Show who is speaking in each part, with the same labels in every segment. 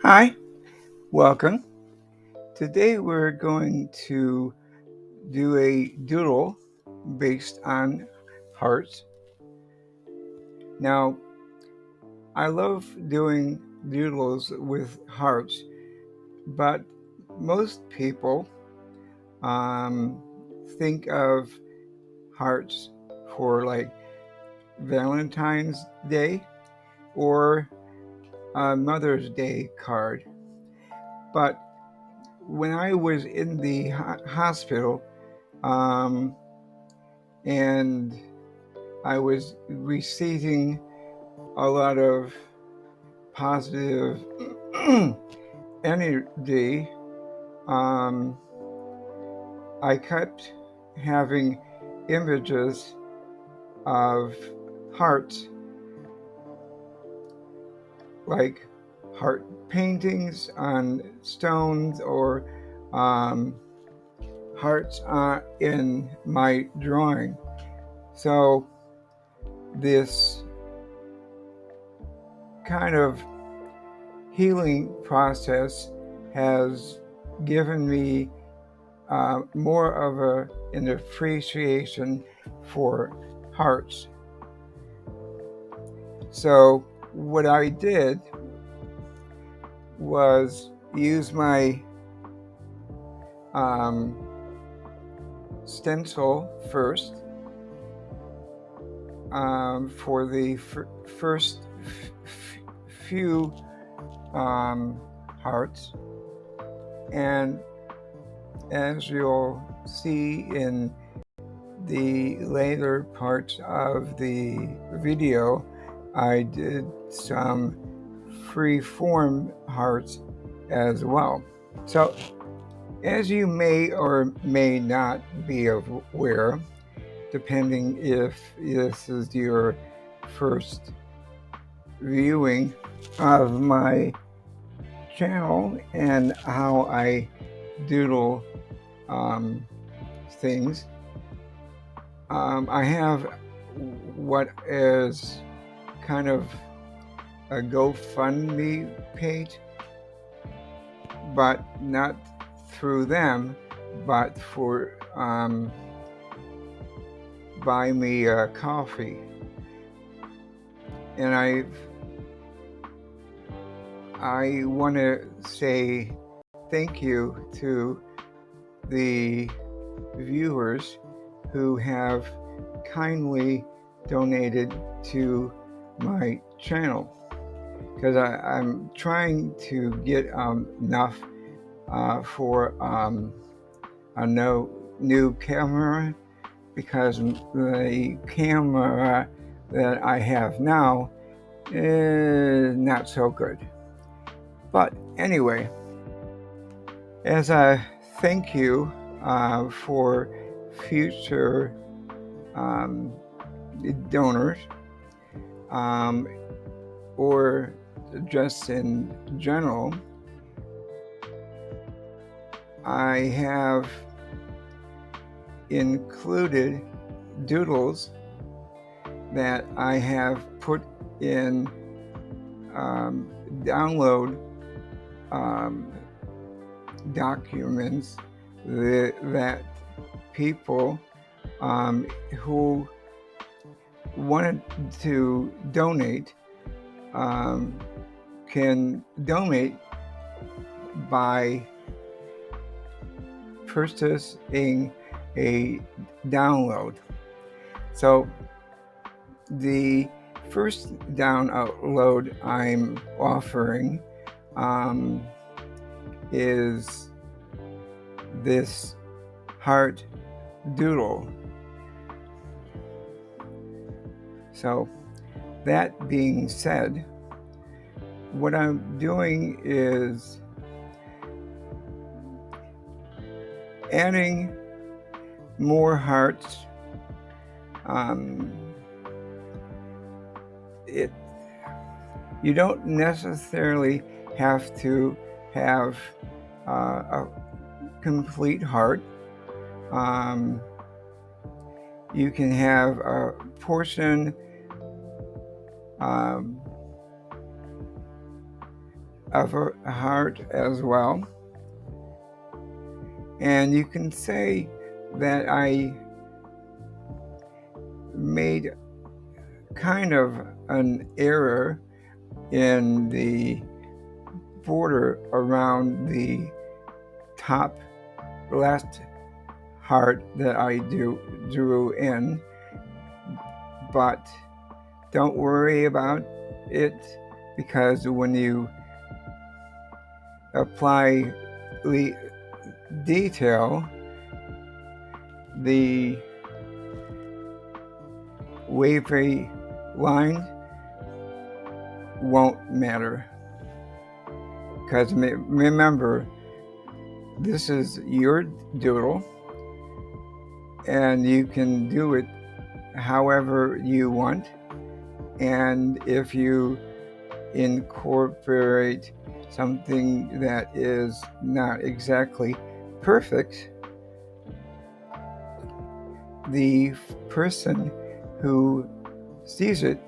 Speaker 1: Hi, welcome. Today we're going to do a doodle based on hearts. Now, I love doing doodles with hearts, but most people um, think of hearts for like Valentine's Day or a Mother's Day card. But when I was in the hospital, um, and I was receiving a lot of positive energy. Um, I kept having images of hearts, like heart paintings on stones or um, hearts in my drawing. So this kind of healing process has given me more of an appreciation for hearts. So what I did was use my um, stencil first for the first few hearts, and as you'll see in the later parts of the video, I did some free-form hearts as well. So, as you may or may not be aware, depending if this is your first viewing of my channel and how I doodle things, I have what is kind of a GoFundMe page, but not through them, but for buy me a coffee. And I want to say thank you to the viewers who have kindly donated to my channel, because I'm trying to get enough for a new camera, because the camera that I have now is not so good. But anyway, as a thank you for future donors, or just in general, I have included doodles that I have put in download documents that people who wanted to donate can donate by purchasing a download. So the first download I'm offering is this heart doodle. So that being said, what I'm doing is adding more hearts. You don't necessarily have to have a complete heart. You can have a portion of a heart as well. And you can say that I made kind of an error in the border around the top left heart that I drew in, but don't worry about it, because when you apply the detail, the wavy line won't matter. Because remember, this is your doodle, and you can do it however you want. And if you incorporate something that is not exactly perfect, the person who sees it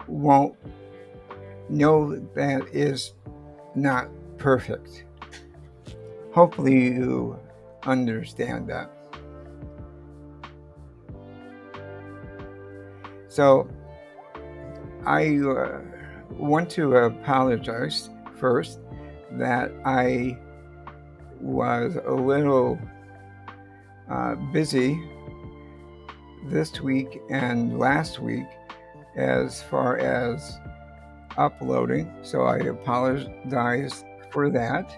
Speaker 1: won't know that is not perfect. Hopefully you understand that. So I want to apologize first that I was a little busy this week and last week as far as uploading, so I apologize for that.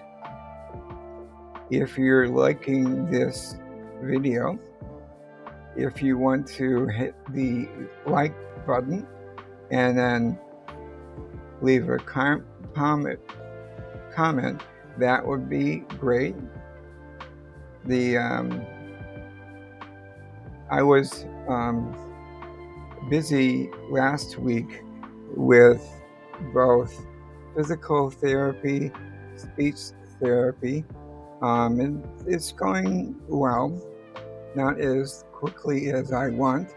Speaker 1: If you're liking this video, if you want to hit the like button and then leave a comment, that would be great. I was busy last week with both physical therapy, speech therapy, and it's going well, not as quickly as I want,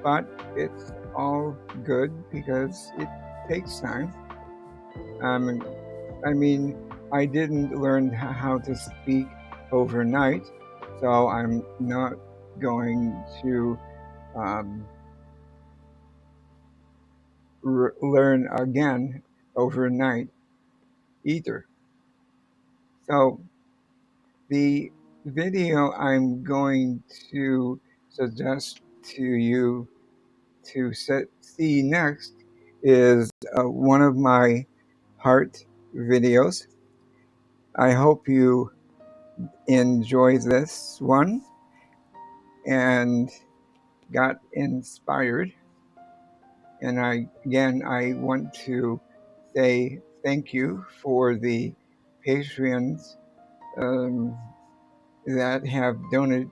Speaker 1: but it's all good because it takes time. I mean, I didn't learn how to speak overnight, so I'm not going to learn again overnight either. So the video I'm going to suggest to you to see next is one of my heart videos. I hope you enjoy this one and got inspired. And I want to say thank you for the patrons that have donated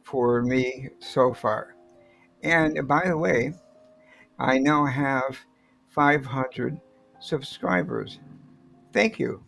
Speaker 1: for me so far. And by the way, I now have 500 subscribers. Thank you.